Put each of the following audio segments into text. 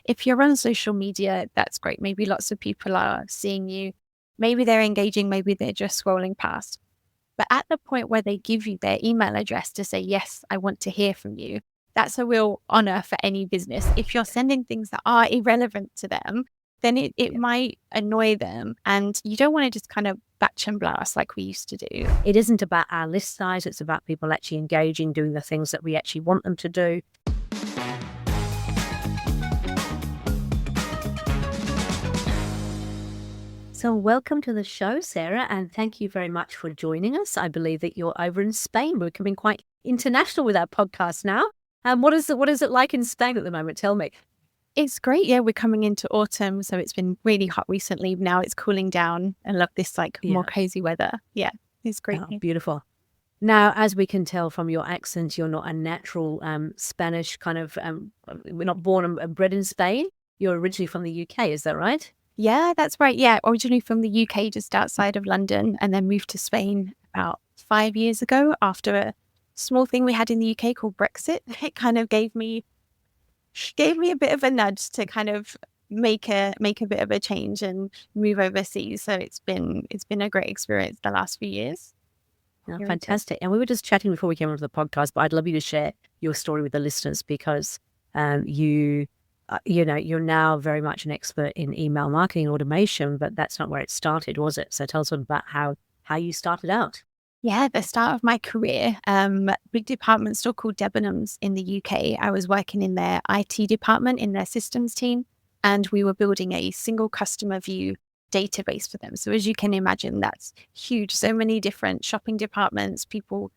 If you're on social media, that's great. Maybe lots of people are seeing you. Maybe they're engaging, maybe they're just scrolling past. But at the point where they give you their email address to say, yes, I want to hear from you, that's a real honor for any business. If you're sending things that are irrelevant to them, then it might annoy them. And you don't want to just kind of batch and blast like we used to do. It isn't about our list size. It's about people actually engaging, doing the things that we actually want them to do. So welcome to the show, Sarah, and thank you very much for joining us. I believe that you're over in Spain. We're becoming quite international with our podcast now. What is it like in Spain at the moment? Tell me. It's great. Yeah, we're coming into autumn, so it's been really hot recently. Now it's cooling down. I love this more cozy weather. Yeah, it's great. Oh, beautiful. Now, as we can tell from your accent, you're not a natural Spanish kind of, we're not born and bred in Spain. You're originally from the UK, is that right? Yeah, that's right. Yeah, originally from the UK, just outside of London, and then moved to Spain about 5 years ago after a small thing we had in the UK called Brexit. It kind of gave me a bit of a nudge to kind of make a bit of a change and move overseas. So it's been a great experience the last few years. Oh, fantastic. And we were just chatting before we came onto the podcast, but I'd love you to share your story with the listeners because you're now very much an expert in email marketing and automation, but that's not where it started, was it? So tell us about how you started out. Yeah, the start of my career, big department store called Debenhams in the UK. I was working in their IT department, in their systems team, and we were building a single customer view database for them. So as you can imagine, that's huge. So many different shopping departments, people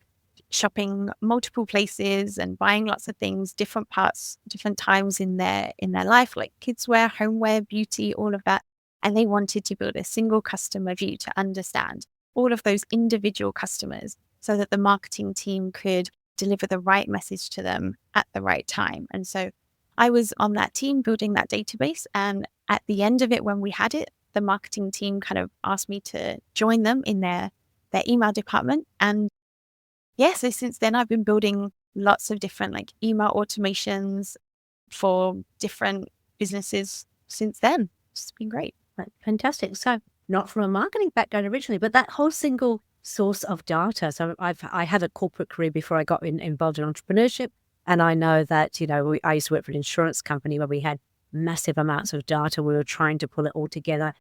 shopping multiple places and buying lots of things, different parts, different times in their life, like kids wear, homeware, beauty, all of that. And they wanted to build a single customer view to understand all of those individual customers so that the marketing team could deliver the right message to them at the right time. And so I was on that team building that database. And at the end of it, when we had it, the marketing team kind of asked me to join them in their email department. And yeah, so since then I've been building lots of different like email automations for different businesses since then. It's been great. Fantastic. So not from a marketing background originally, but that whole single source of data. So I had a corporate career before I got involved in entrepreneurship. And I know that, I used to work for an insurance company where we had massive amounts of data. We were trying to pull it all together.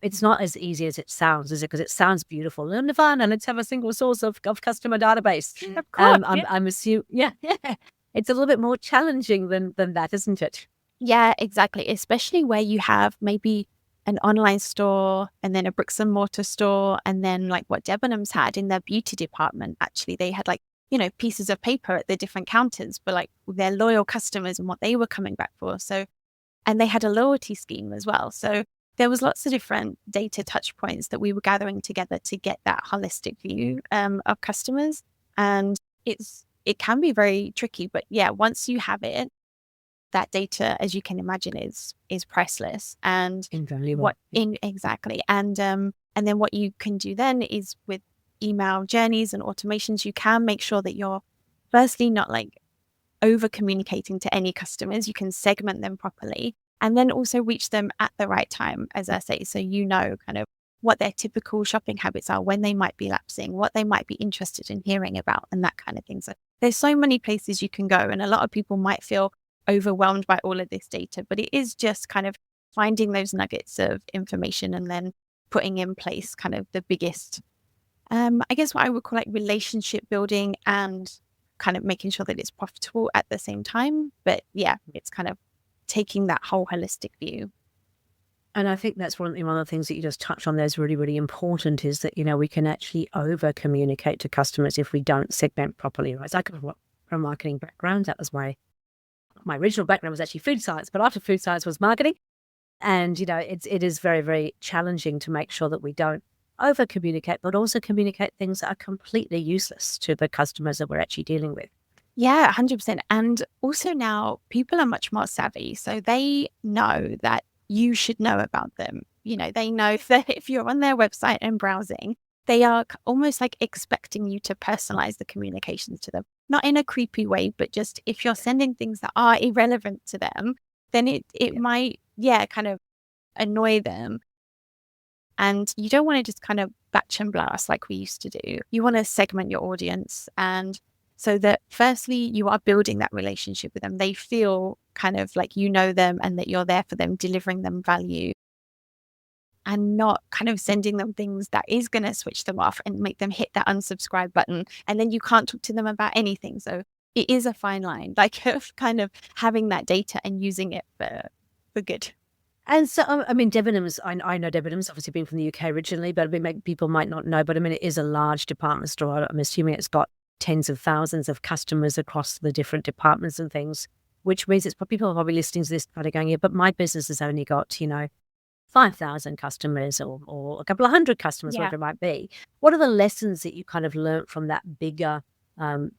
It's not as easy as it sounds, is it? Because it sounds beautiful and fun, and let's have a single source of customer database. Of course, I'm assuming, it's a little bit more challenging than that, isn't it? Yeah, exactly. Especially where you have maybe an online store and then a bricks and mortar store, and then like what Debenhams had in their beauty department. Actually, they had pieces of paper at the different counters for like their loyal customers and what they were coming back for. So, and they had a loyalty scheme as well. So there was lots of different data touch points that we were gathering together to get that holistic view of customers. And it can be very tricky, but yeah, once you have it, that data, as you can imagine, is priceless and invaluable. Exactly. And then what you can do then is with email journeys and automations, you can make sure that you're firstly not like over communicating to any customers. You can segment them properly and then also reach them at the right time, as I say. So kind of what their typical shopping habits are, when they might be lapsing, what they might be interested in hearing about, and that kind of thing. So there's so many places you can go, and a lot of people might feel overwhelmed by all of this data, but it is just kind of finding those nuggets of information and then putting in place kind of the biggest, I guess what I would call like relationship building and kind of making sure that it's profitable at the same time. But yeah, it's kind of taking that whole holistic view. And I think that's one of the things that you just touched on there is really, really important is that, we can actually over communicate to customers if we don't segment properly. Right? So I come from a marketing background. That was my original background was actually food science, but after food science was marketing. And, it is very, very challenging to make sure that we don't over communicate, but also communicate things that are completely useless to the customers that we're actually dealing with. Yeah, 100%. And also now people are much more savvy. So they know that you should know about them. They know that if you're on their website and browsing, they are almost like expecting you to personalize the communications to them. Not in a creepy way, but just if you're sending things that are irrelevant to them, then it might, kind of annoy them. And you don't want to just kind of batch and blast like we used to do. You want to segment your audience. And so that firstly, you are building that relationship with them. They feel kind of like you know them and that you're there for them, delivering them value, and not kind of sending them things that is going to switch them off and make them hit that unsubscribe button. And then you can't talk to them about anything. So it is a fine line, like of kind of having that data and using it for good. And so, I mean, Debenhams, I know Debenhams, obviously being from the UK originally, but I mean, people might not know, but I mean, it is a large department store. I'm assuming it's got tens of thousands of customers across the different departments and things, which means people are probably listening to this kind of going, yeah, but my business has only got, 5,000 customers or a couple of hundred customers, Yeah. whatever it might be. What are the lessons that you kind of learned from that bigger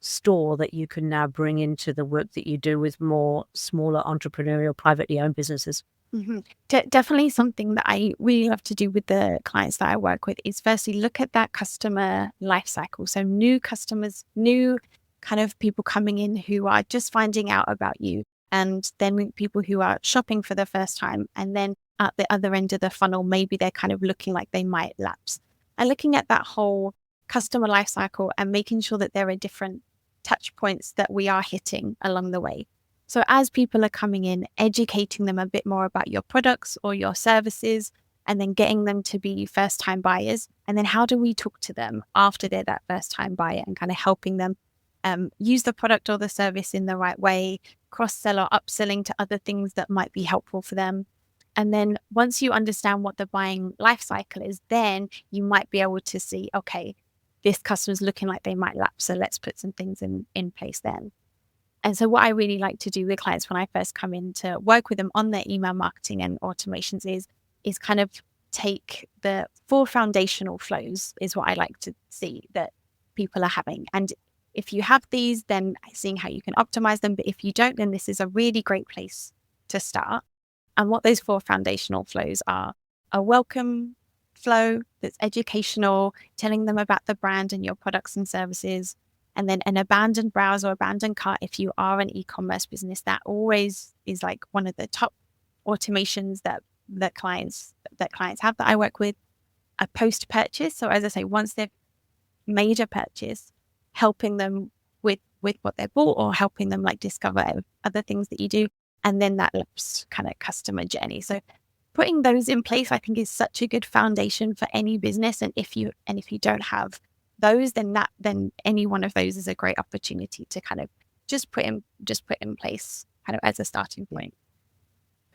store that you can now bring into the work that you do with more smaller entrepreneurial, privately owned businesses? Mm-hmm. Definitely something that I really love to do with the clients that I work with is firstly look at that customer life cycle. So new customers, new kind of people coming in who are just finding out about you, and then people who are shopping for the first time. And then at the other end of the funnel, maybe they're kind of looking like they might lapse. And looking at that whole customer life cycle and making sure that there are different touch points that we are hitting along the way. So as people are coming in, educating them a bit more about your products or your services, and then getting them to be first-time buyers. And then how do we talk to them after they're that first-time buyer and kind of helping them use the product or the service in the right way, cross-sell or upselling to other things that might be helpful for them. And then once you understand what the buying life cycle is, then you might be able to see, okay, this customer's looking like they might lapse, so let's put some things in place then. And so what I really like to do with clients when I first come in to work with them on their email marketing and automations is kind of take the 4 foundational flows is what I like to see that people are having. And if you have these, then seeing how you can optimize them. But if you don't, then this is a really great place to start. And what those 4 foundational flows are: a welcome flow that's educational, telling them about the brand and your products and services. And then an abandoned browse or abandoned cart, if you are an e-commerce business, that always is like one of the top automations that clients have that I work with. A post-purchase. So as I say, once they've made a purchase, helping them with what they bought or helping them like discover other things that you do. And then that lapsed kind of customer journey. So putting those in place, I think, is such a good foundation for any business. And if you don't have those, then any one of those is a great opportunity to kind of just put in place kind of as a starting point.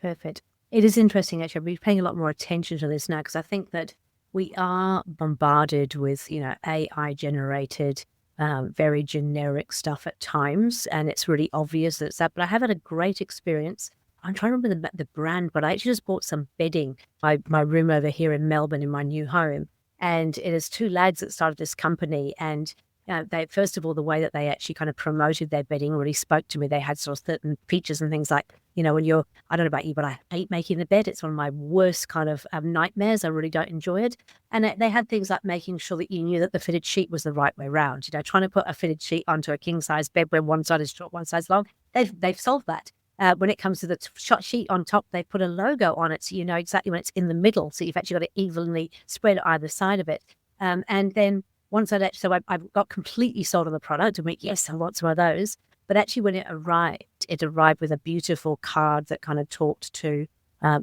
Perfect. It is interesting, actually. I've been paying a lot more attention to this now because I think that we are bombarded with, AI generated, very generic stuff at times, and it's really obvious that it's that. But I have had a great experience. I'm trying to remember the brand, but I actually just bought some bedding, my room over here in Melbourne in my new home. And it is 2 lads that started this company. And they, first of all, the way that they actually kind of promoted their bedding really spoke to me. They had sort of certain features and things like, when you're, I don't know about you, but I hate making the bed. It's one of my worst kind of nightmares. I really don't enjoy it. And they had things like making sure that you knew that the fitted sheet was the right way around. Trying to put a fitted sheet onto a king size bed where one side is short, one side's long. They've solved that. When it comes to the shot sheet on top, they put a logo on it so you know exactly when it's in the middle. So you've actually got it evenly spread either side of it. And then once I've got completely sold on the product. I mean, yes, I want some of those. But actually, when it arrived with a beautiful card that kind of talked to,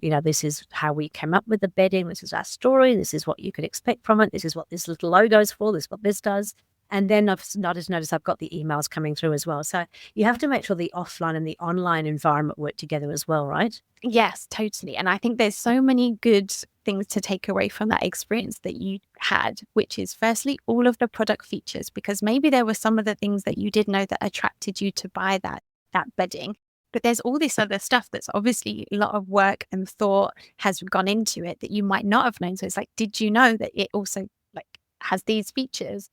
this is how we came up with the bedding. This is our story. This is what you could expect from it. This is what this little logo is for. This is what this does. And then I've noticed I've got the emails coming through as well. So you have to make sure the offline and the online environment work together as well, right? Yes, totally. And I think there's so many good things to take away from that experience that you had, which is firstly, all of the product features, because maybe there were some of the things that you did know that attracted you to buy that bedding. But there's all this other stuff that's obviously a lot of work and thought has gone into it that you might not have known. So it's like, did you know that it also like has these features?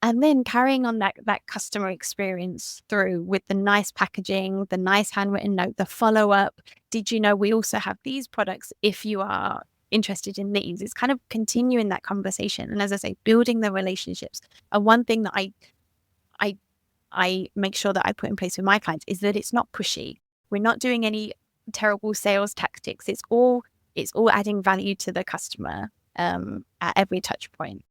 And then carrying on that customer experience through with the nice packaging, the nice handwritten note, the follow-up. Did you know we also have these products if you are interested in these? It's kind of continuing that conversation. And as I say, building the relationships. And one thing that I make sure that I put in place with my clients is that it's not pushy. We're not doing any terrible sales tactics. It's all adding value to the customer at every touch point.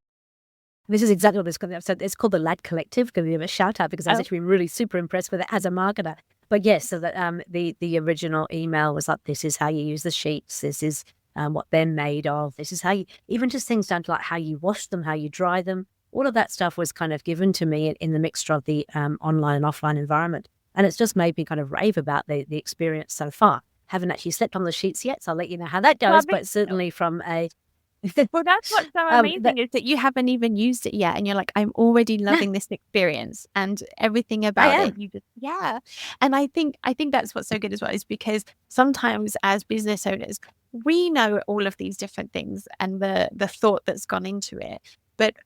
This is exactly what this episode. It's called the Lad Collective. Give you a shout out because I was actually really super impressed with it as a marketer. But yes, so that the original email was like, this is how you use the sheets. This is what they're made of. This is how you, even just things down to like how you wash them, how you dry them. All of that stuff was kind of given to me in the mixture of the online and offline environment. And it's just made me kind of rave about the experience so far. Haven't actually slept on the sheets yet, so I'll let you know how that goes. But certainly from a well, that's what's so amazing is that you haven't even used it yet, and you're like, I'm already loving this experience and everything about it. You just and I think that's what's so good as well, is because sometimes as business owners, we know all of these different things and the thought that's gone into it.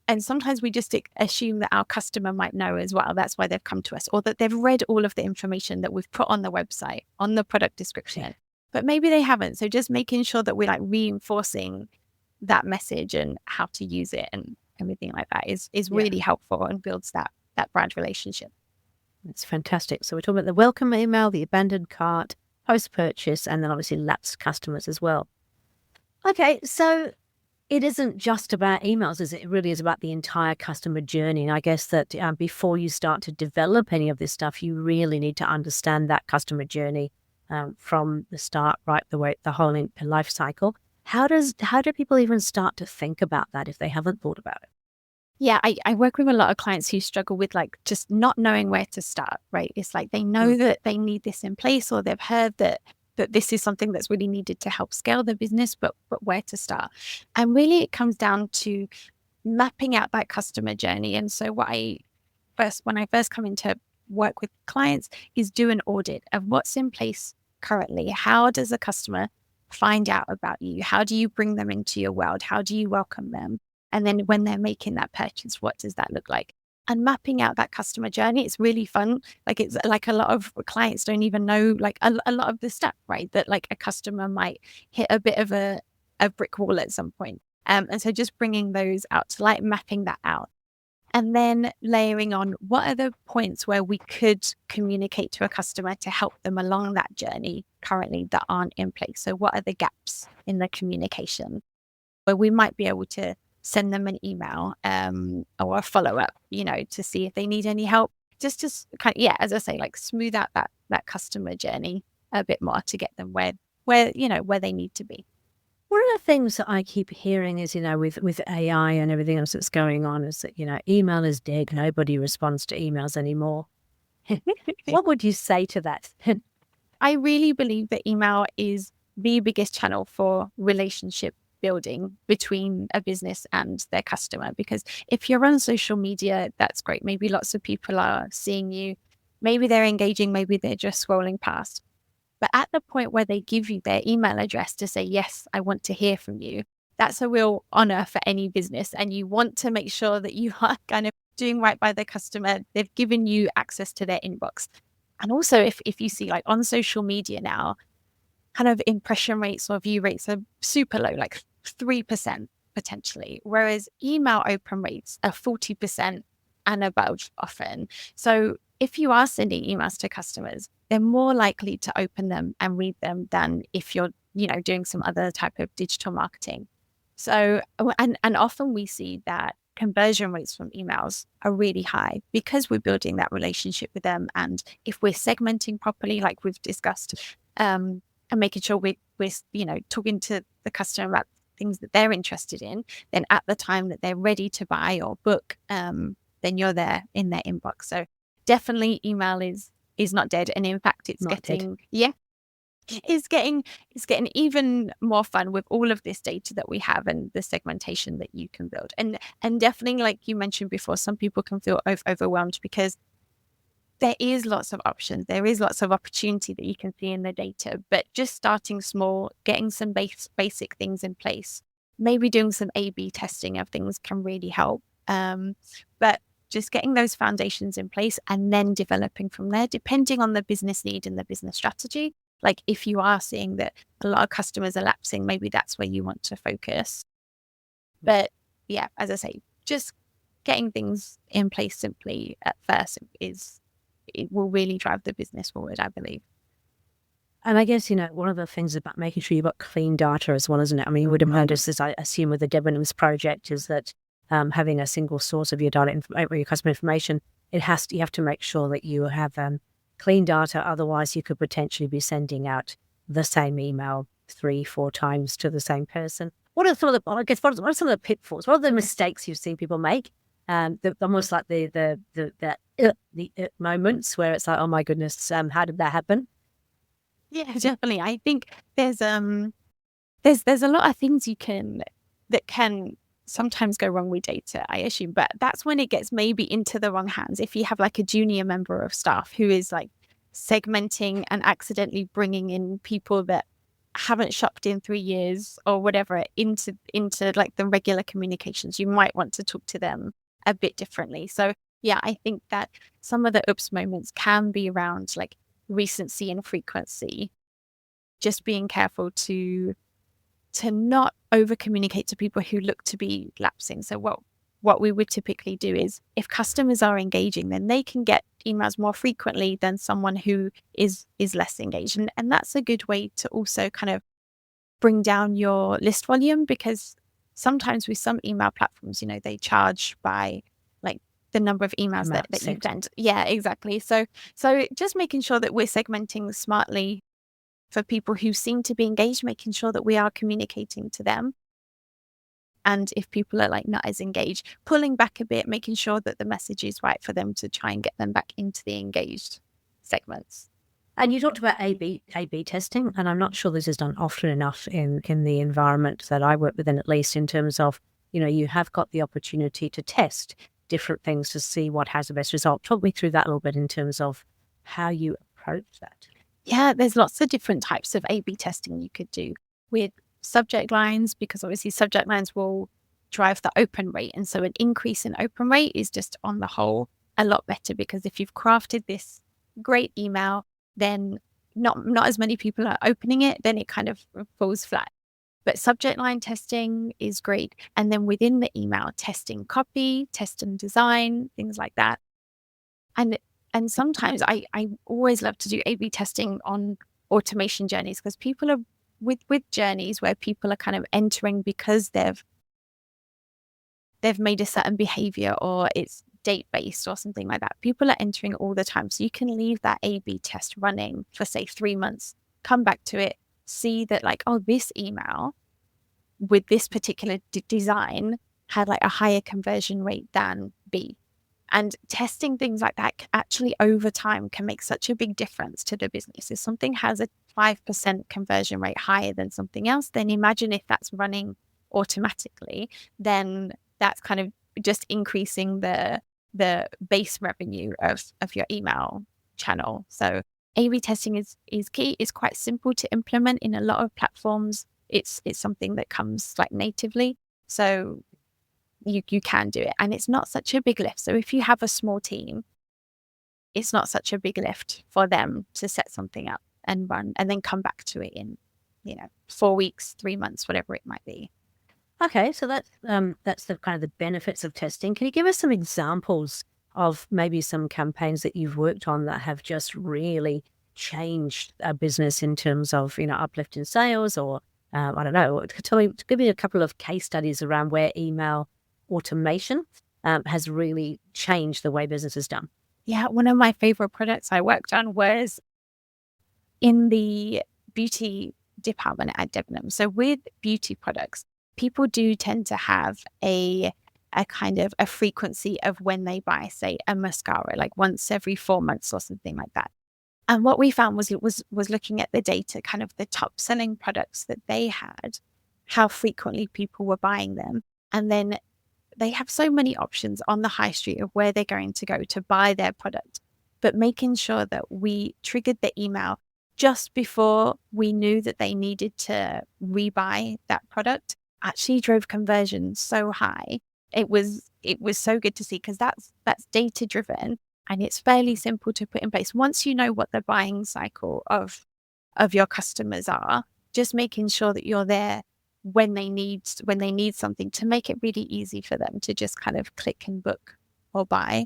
And sometimes we just assume that our customer might know as well. That's why they've come to us, or that they've read all of the information that we've put on the website, on the product description, but maybe they haven't. So just making sure that we're like reinforcing that message and how to use it and everything like that is really helpful and builds that brand relationship. It's fantastic. So we're talking about the welcome email, the abandoned cart, post-purchase, and then obviously lapsed customers as well. Okay, so it isn't just about emails, is it? It really is about the entire customer journey. And I guess that before you start to develop any of this stuff, you really need to understand that customer journey from the start, right the way, the whole life cycle. How do people even start to think about that if they haven't thought about it? Yeah, I work with a lot of clients who struggle with like just not knowing where to start, right? It's like they know that they need this in place, or they've heard that this is something that's really needed to help scale the business, but where to start? And really it comes down to mapping out that customer journey. And so when I first come into work with clients is do an audit of what's in place currently. How does a customer find out about you? How do you bring them into your world? How do you welcome them? And then when they're making that purchase, what does that look like? And mapping out that customer journey, it's really fun. Like it's like a lot of clients don't even know like a lot of the stuff, right? That like a customer might hit a bit of a brick wall at some point. And so just bringing those out to light, mapping that out. And then layering on what are the points where we could communicate to a customer to help them along that journey currently that aren't in place. So what are the gaps in the communication where we might be able to send them an email or a follow-up, to see if they need any help. Just to kind of, as I say, like smooth out that customer journey a bit more to get them where they need to be. One of the things that I keep hearing is, with AI and everything else that's going on is that, email is dead. Nobody responds to emails anymore. What would you say to that? I really believe that email is the biggest channel for relationship building between a business and their customer. Because if you're on social media, that's great. Maybe lots of people are seeing you. Maybe they're engaging. Maybe they're just scrolling past. But at the point where they give you their email address to say, yes, I want to hear from you, that's a real honor for any business. And you want to make sure that you are kind of doing right by the customer. They've given you access to their inbox. And also if you see like on social media now, kind of impression rates or view rates are super low, like 3% potentially, whereas email open rates are 40% and above often. So if you are sending emails to customers, they're more likely to open them and read them than if you're, doing some other type of digital marketing. So, and often we see that conversion rates from emails are really high because we're building that relationship with them. And if we're segmenting properly, like we've discussed, and making sure we're talking to the customer about things that they're interested in, then at the time that they're ready to buy or book, then you're there in their inbox. So definitely email is not dead. And in fact, it's Not getting, dead. it's getting even more fun with all of this data that we have and the segmentation that you can build. And definitely, like you mentioned before, some people can feel overwhelmed because there is lots of options. There is lots of opportunity that you can see in the data, but just starting small, getting some basic things in place, maybe doing some A/B testing of things can really help. But just getting those foundations in place and then developing from there, depending on the business need and the business strategy. Like if you are seeing that a lot of customers are lapsing, maybe that's where you want to focus. But yeah, as I say, just getting things in place simply at first it will really drive the business forward, I believe. And I guess, one of the things about making sure you've got clean data as well, isn't it? I mean, you would have noticed, as I assume with the Debenhams project, is that having a single source of your data, or your customer information, you have to make sure that you have clean data. Otherwise, you could potentially be sending out the same email 3-4 times to the same person. What are some of the, I guess, what are some of the pitfalls? What are the mistakes you've seen people make? Almost like the moments where it's like, oh my goodness, how did that happen? Yeah, definitely. I think there's a lot of things that can sometimes go wrong with data, I assume, but that's when it gets maybe into the wrong hands. If you have like a junior member of staff who is like segmenting and accidentally bringing in people that haven't shopped in 3 years or whatever into like the regular communications, you might want to talk to them a bit differently. So yeah, I think that some of the oops moments can be around like recency and frequency. Just being careful to not over communicate to people who look to be lapsing. So what we would typically do is if customers are engaging, then they can get emails more frequently than someone who is less engaged. And that's a good way to also kind of bring down your list volume, because sometimes with some email platforms, they charge by like the number of emails that you send. Yeah, exactly. So just making sure that we're segmenting smartly for people who seem to be engaged, making sure that we are communicating to them. And if people are like not as engaged, pulling back a bit, making sure that the message is right for them to try and get them back into the engaged segments. And you talked about A/B testing, and I'm not sure this is done often enough in the environment that I work within, at least in terms of, you have got the opportunity to test different things to see what has the best result. Talk me through that a little bit in terms of how you approach that. Yeah, there's lots of different types of A/B testing you could do with subject lines, because obviously subject lines will drive the open rate. And so an increase in open rate is just on the whole a lot better, because if you've crafted this great email, then not as many people are opening it, then it kind of falls flat. But subject line testing is great. And then within the email, testing copy, testing design, things like that. And sometimes I always love to do A/B testing on automation journeys, because people are with journeys where people are kind of entering because they've made a certain behavior or it's date based or something like that. People are entering all the time. So you can leave that A/B test running for say 3 months, come back to it, see that like, oh, this email with this particular design had like a higher conversion rate than B. And testing things like that actually over time can make such a big difference to the business. If something has a 5% conversion rate higher than something else, then imagine if that's running automatically, then that's kind of just increasing the base revenue of your email channel. So A/B testing is key. It's quite simple to implement in a lot of platforms. It's something that comes like natively. So you can do it, and it's not such a big lift. So if you have a small team, it's not such a big lift for them to set something up and run and then come back to it in 4 weeks, 3 months, whatever it might be. Okay, so that's the kind of the benefits of testing. Can you give us some examples of maybe some campaigns that you've worked on that have just really changed a business in terms of uplift in sales, or I don't know, give me a couple of case studies around where email automation has really changed the way business is done? Yeah, one of my favorite products I worked on was in the beauty department at Debenhams. So with beauty products, people do tend to have a kind of a frequency of when they buy, say, a mascara, like once every 4 months or something like that. And what we found was looking at the data, kind of the top selling products that they had, how frequently people were buying them. And then they have so many options on the high street of where they're going to go to buy their product, but making sure that we triggered the email just before we knew that they needed to rebuy that product actually drove conversion so high. It was so good to see, because that's data driven and it's fairly simple to put in place. Once you know what the buying cycle of your customers are, just making sure that you're there when they need something, to make it really easy for them to just kind of click and book or buy.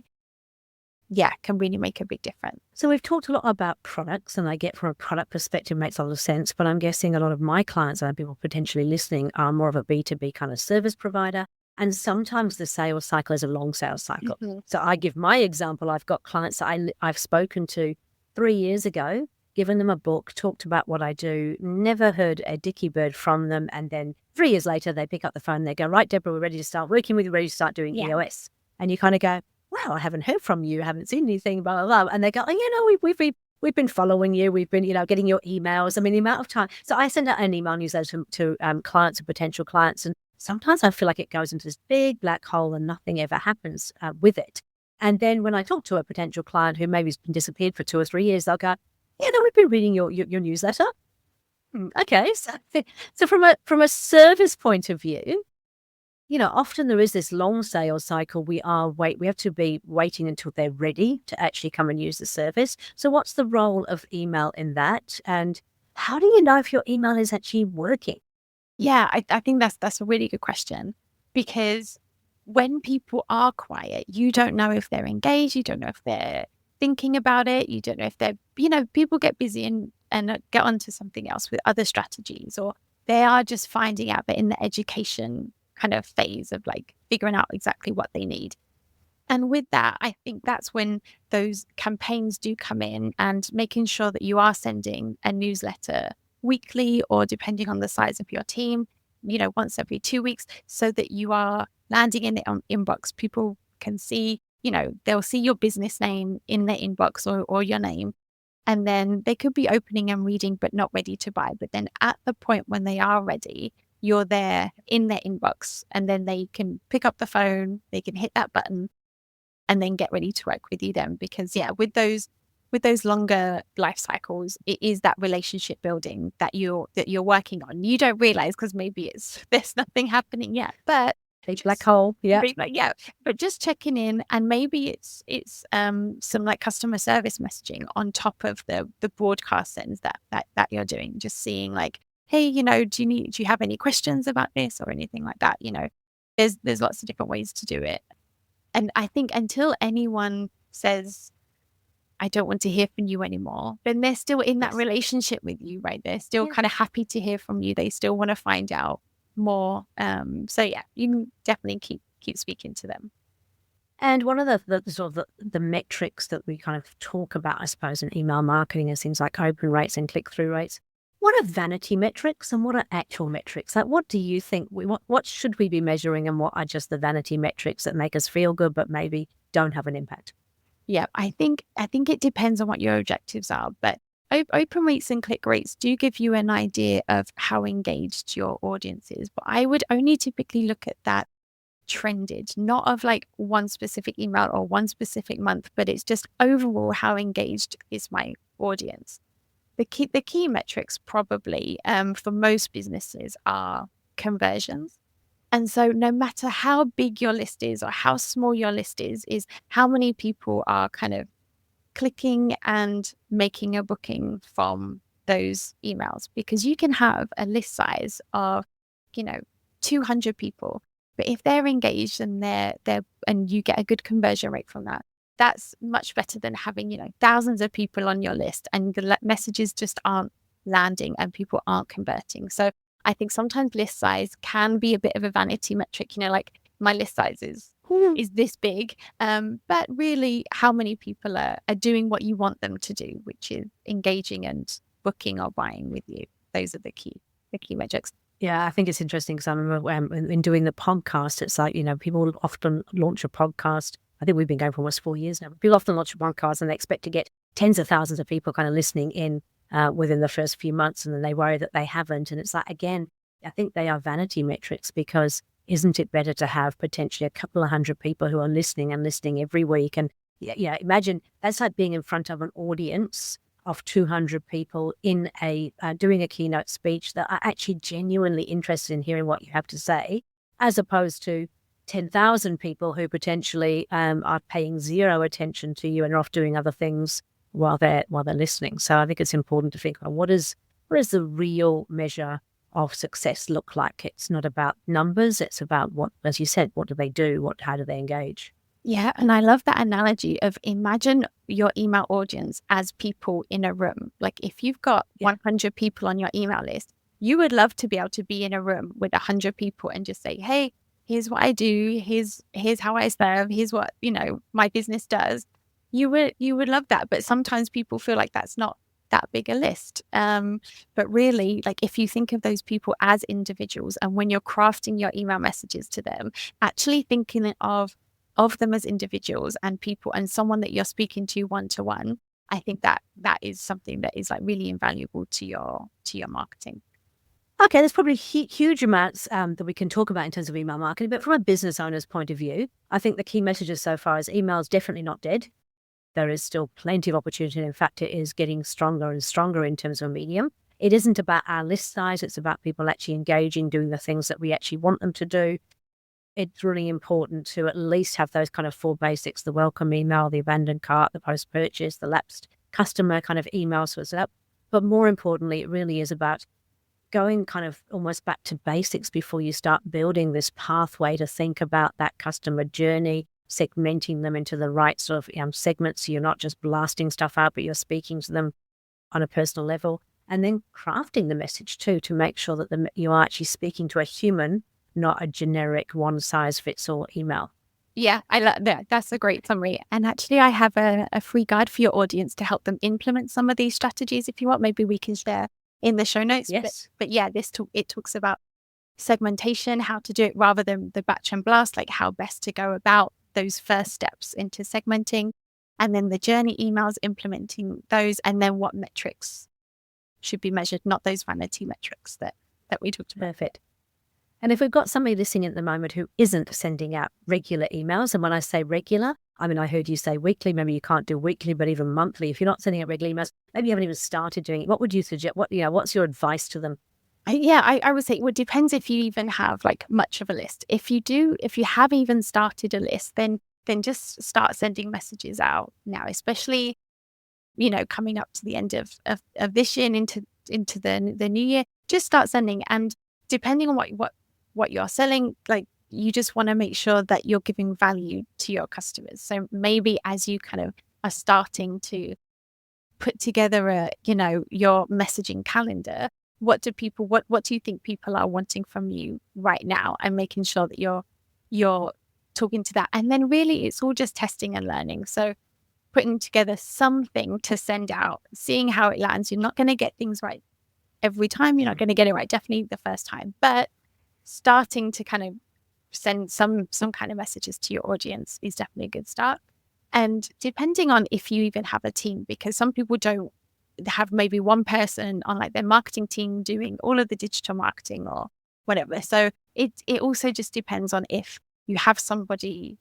can really make a big difference. So we've talked a lot about products, and I get from a product perspective makes a lot of sense, but I'm guessing a lot of my clients and people potentially listening are more of a B2B kind of service provider. And sometimes the sales cycle is a long sales cycle. Mm-hmm. So I give my example. I've got clients that I've spoken to 3 years ago, given them a book, talked about what I do, never heard a dicky bird from them. And then 3 years later, they pick up the phone and they go, right, Deborah, we're ready to start working with you, ready to start doing Yeah. EOS. And you kind of go, wow, I haven't heard from you, haven't seen anything, blah, blah, blah. And they go, oh, we've been following you. We've been, getting your emails. I mean, the amount of time. So I send out an email newsletter to clients and potential clients. And sometimes I feel like it goes into this big black hole and nothing ever happens with it. And then when I talk to a potential client who maybe has been disappeared for 2 or 3 years, they'll go, we've been reading your newsletter. Okay. So from a service point of view, often there is this long sales cycle. We have to be waiting until they're ready to actually come and use the service. So what's the role of email in that? And how do you know if your email is actually working? Yeah, I think that's a really good question, because when people are quiet, you don't know if they're engaged, you don't know if they're thinking about it, you don't know if they're, people get busy and get onto something else with other strategies, or they are just finding out, but in the education kind of phase of like figuring out exactly what they need. And with that, I think that's when those campaigns do come in, and making sure that you are sending a newsletter weekly, or depending on the size of your team, once every 2 weeks, so that you are landing in their inbox. People can see, they'll see your business name in their inbox, or your name. And then they could be opening and reading, but not ready to buy. But then at the point when they are ready, you're there in their inbox, and then they can pick up the phone, they can hit that button, and then get ready to work with you then. Because with those longer life cycles, it is that relationship building that you're working on. You don't realize, because maybe there's nothing happening yet, but Black hole. Yeah. But just checking in, and maybe it's some like customer service messaging on top of the broadcast sends that you're doing. Just seeing like, hey, do you have any questions about this or anything like that? There's lots of different ways to do it. And I think until anyone says, I don't want to hear from you anymore, then they're still in that relationship with you, right? They're still kind of happy to hear from you. They still want to find out more. So you can definitely keep speaking to them. And one of the sort of the metrics that we kind of talk about, I suppose, in email marketing is things like open rates and click-through rates. What are vanity metrics and what are actual metrics? Like, what do you think? What should we be measuring, and what are just the vanity metrics that make us feel good but maybe don't have an impact? Yeah, I think it depends on what your objectives are, but open rates and click rates do give you an idea of how engaged your audience is. But I would only typically look at that trended, not of like one specific email or one specific month, but it's just overall, how engaged is my audience. The key metrics probably for most businesses are conversions. And so no matter how big your list is or how small your list is how many people are kind of clicking and making a booking from those emails. Because you can have a list size of, 200 people, but if they're engaged and and you get a good conversion rate from that, that's much better than having, thousands of people on your list and the messages just aren't landing and people aren't converting. So I think sometimes list size can be a bit of a vanity metric, like my list size is this big. But really, how many people are doing what you want them to do, which is engaging and booking or buying with you. Those are the key metrics. Yeah, I think it's interesting because I remember in doing the podcast, it's like, people often launch a podcast. I think we've been going for almost 4 years now. But people often launch a podcast and they expect to get tens of thousands of people kind of listening in within the first few months, and then they worry that they haven't. And it's like, again, I think they are vanity metrics, because isn't it better to have potentially a couple of hundred people who are listening every week? And imagine that's like being in front of an audience of 200 people in doing a keynote speech that are actually genuinely interested in hearing what you have to say, as opposed to 10,000 people who potentially are paying zero attention to you and are off doing other things while they're listening. So I think it's important to think about what is the real measure of success look like. It's not about numbers. It's about what, as you said, what do they do? How do they engage? Yeah, and I love that analogy of imagine your email audience as people in a room. Like if you've got Yeah. 100 people on your email list, you would love to be able to be in a room with 100 people and just say, "Hey, here's what I do. Here's how I serve. Here's what, my business does." You would love that, but sometimes people feel like that's not that big a list. But really, like if you think of those people as individuals, and when you're crafting your email messages to them, actually thinking of them as individuals and people and someone that you're speaking to one, I think that is something that is like really invaluable to your marketing. Okay, there's probably huge amounts that we can talk about in terms of email marketing, but from a business owner's point of view, I think the key messages so far is email is definitely not dead. There is still plenty of opportunity. In fact, it is getting stronger and stronger in terms of a medium. It isn't about our list size. It's about people actually engaging, doing the things that we actually want them to do. It's really important to at least have those kind of 4 basics: the welcome email, the abandoned cart, the post-purchase, the lapsed customer kind of email sorts it up. But more importantly, it really is about going kind of almost back to basics before you start building this pathway to think about that customer journey, segmenting them into the right sort of segments. So you're not just blasting stuff out, but you're speaking to them on a personal level, and then crafting the message too to make sure that you are actually speaking to a human, not a generic one-size-fits-all email. Yeah, I love that. That's a great summary. And actually, I have a free guide for your audience to help them implement some of these strategies. If you want, maybe we can share in the show notes. Yes. But yeah, it talks about segmentation, how to do it rather than the batch and blast, like how best to go about those first steps into segmenting, and then the journey emails, implementing those, and then what metrics should be measured, not those vanity metrics that we talked about. Perfect. And if we've got somebody listening at the moment who isn't sending out regular emails, and when I say regular, I mean, I heard you say weekly, maybe you can't do weekly, but even monthly. If you're not sending out regular emails, maybe you haven't even started doing it. What would you suggest? What's your advice to them? I would say it depends if you even have like much of a list. If you have even started a list, then just start sending messages out now, especially, coming up to the end of this year and into the new year. Just start sending, and depending on what you're selling, like you just want to make sure that you're giving value to your customers. So maybe as you kind of are starting to put together your messaging calendar, what do you think people are wanting from you right now, and making sure that you're talking to that. And then really it's all just testing and learning. So putting together something to send out, seeing how it lands. You're not going to get things right every time. You're not going to get it right definitely the first time, but starting to kind of send some kind of messages to your audience is definitely a good start. And depending on if you even have a team, because some people don't have maybe one person on like their marketing team doing all of the digital marketing or whatever. So it also just depends on if you have somebody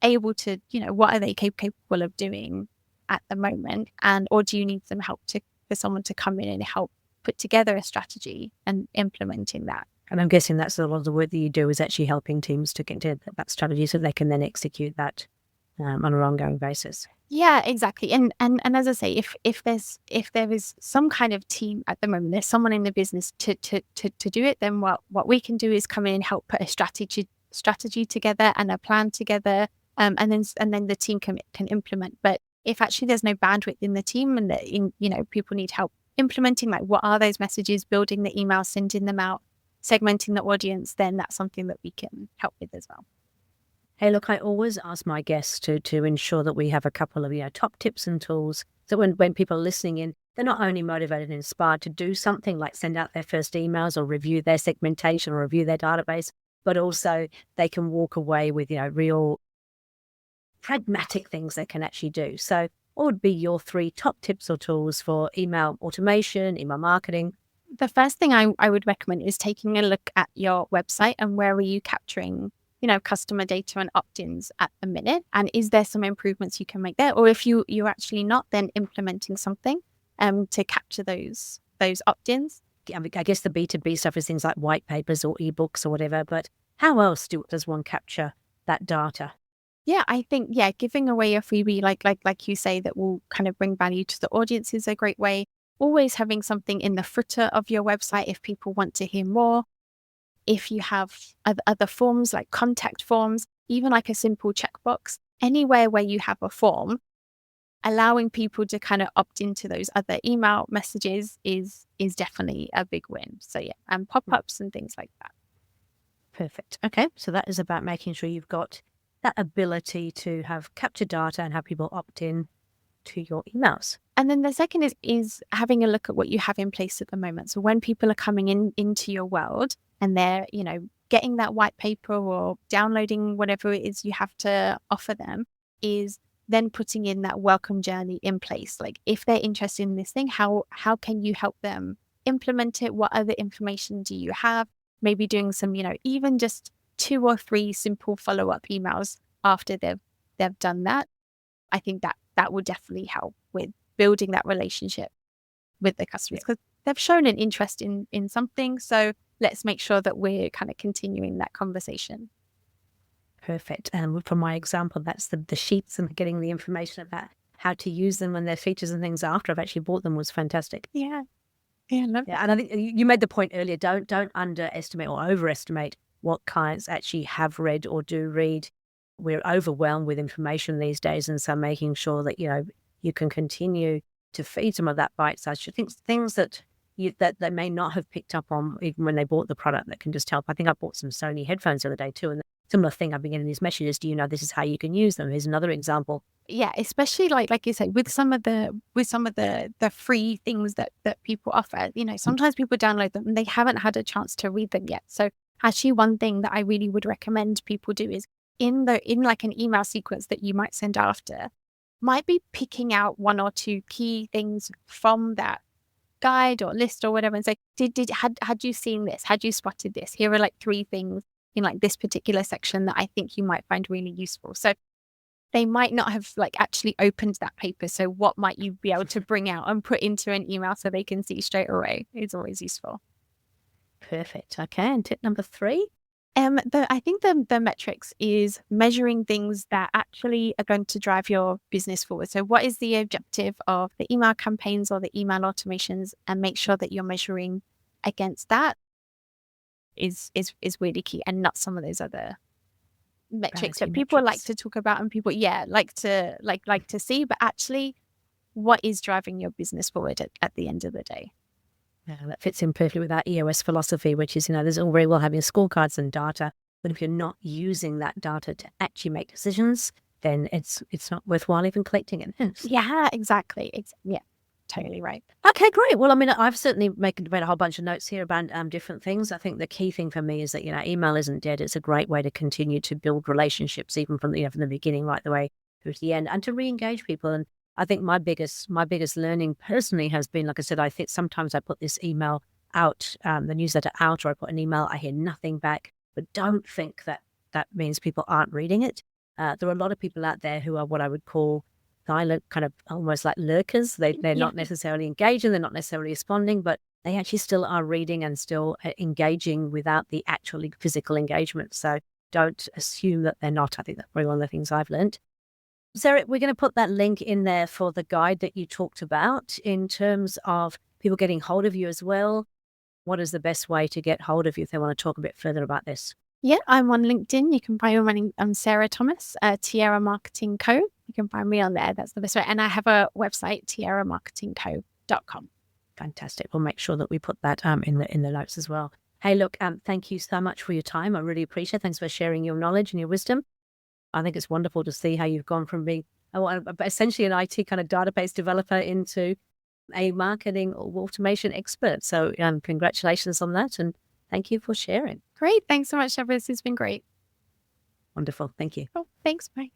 able to, what are they capable of doing at the moment, and or do you need some help for someone to come in and help put together a strategy and implementing that. And I'm guessing that's a lot of the work that you do is actually helping teams to get to that strategy so they can then execute that on an ongoing basis. Yeah, exactly. And as I say, if there is some kind of team at the moment, there's someone in the business to do it, then what we can do is come in and help put a strategy together and a plan together, and then the team can implement. But if actually there's no bandwidth in the team, and people need help implementing, like what are those messages, building the email, sending them out, segmenting the audience, then that's something that we can help with as well. Hey, look, I always ask my guests to ensure that we have a couple of top tips and tools so when people are listening in, they're not only motivated and inspired to do something like send out their first emails or review their segmentation or review their database, but also they can walk away with real pragmatic things they can actually do. So what would be your 3 top tips or tools for email automation, email marketing? The first thing I would recommend is taking a look at your website and where are you capturing, customer data and opt-ins at the minute, and is there some improvements you can make there, or if you're actually not, then implementing something to capture those opt-ins. I guess the B2B stuff is things like white papers or ebooks or whatever, but how else does one capture that data? Yeah, I think, giving away a freebie like you say that will kind of bring value to the audience is a great way. Always having something in the footer of your website if people want to hear more. If you have other forms like contact forms, even like a simple checkbox, anywhere where you have a form, allowing people to kind of opt into those other email messages is definitely a big win. So yeah, and pop-ups and things like that. Perfect. Okay, so that is about making sure you've got that ability to have captured data and have people opt in to your emails. And then the second is having a look at what you have in place at the moment. So when people are coming into your world and they're, getting that white paper or downloading whatever it is you have to offer them, is then putting in that welcome journey in place. Like if they're interested in this thing, how can you help them implement it? What other information do you have? Maybe doing some, even just 2 or 3 simple follow-up emails after they've done that. I think that will definitely help with building that relationship with the customers, because they've shown an interest in something. So let's make sure that we're kind of continuing that conversation. Perfect. And from my example, that's the sheets and getting the information about how to use them and their features and things after I've actually bought them was fantastic. Yeah. Yeah, love Yeah, and I think you made the point earlier, don't underestimate or overestimate what clients actually have read or do read. We're overwhelmed with information these days, and so making sure that you can continue to feed some of that bite-sized things that they may not have picked up on even when they bought the product that can just help. I think I bought some Sony headphones the other day too, and similar thing, I've been getting these messages, do you know this is how you can use them? Here's another example. Yeah, especially like you said, with some of the free things that people offer, sometimes people download them and they haven't had a chance to read them yet. So actually one thing that I really would recommend people do is in like an email sequence that you might send after, might be picking out 1 or 2 key things from that guide or list or whatever and say, had you seen this? Had you spotted this? Here are like 3 things in like this particular section that I think you might find really useful. So they might not have like actually opened that paper. So what might you be able to bring out and put into an email so they can see straight away is always useful. Perfect. Okay. And tip number 3? I think the metrics is measuring things that actually are going to drive your business forward. So what is the objective of the email campaigns or the email automations, and make sure that you're measuring against that is really key, and not some of those other metrics that people like to talk about and people like to see, but actually what is driving your business forward at the end of the day. Yeah, that fits in perfectly with our EOS philosophy, which is, there's all very well having scorecards and data, but if you're not using that data to actually make decisions, then it's not worthwhile even collecting it. Yeah, exactly. Yeah, totally right. Okay, great. Well, I've certainly made a whole bunch of notes here about different things. I think the key thing for me is that, email isn't dead. It's a great way to continue to build relationships, even from the beginning right the way through to the end, and to re-engage people. And I think my biggest learning personally has been, like I said, I think sometimes I put this email out, the newsletter out, or I put an email, I hear nothing back, but don't think that means people aren't reading it. There are a lot of people out there who are what I would call silent, kind of almost like lurkers. They're not necessarily engaging, they're not necessarily responding, but they actually still are reading and still engaging without the actual physical engagement. So don't assume that they're not. I think that's probably one of the things I've learned. Sarah, we're going to put that link in there for the guide that you talked about in terms of people getting hold of you as well. What is the best way to get hold of you if they want to talk a bit further about this? Yeah, I'm on LinkedIn. You can find me on Sarah Thomas, Tiara Marketing Co. You can find me on there. That's the best way. And I have a website, tiaramarketingco.com. Fantastic. We'll make sure that we put that in the notes as well. Hey, look, thank you so much for your time. I really appreciate it. Thanks for sharing your knowledge and your wisdom. I think it's wonderful to see how you've gone from being essentially an IT kind of database developer into a marketing or automation expert. So congratulations on that. And thank you for sharing. Great. Thanks so much, Debra. This has been great. Wonderful. Thank you. Oh, thanks. Bye.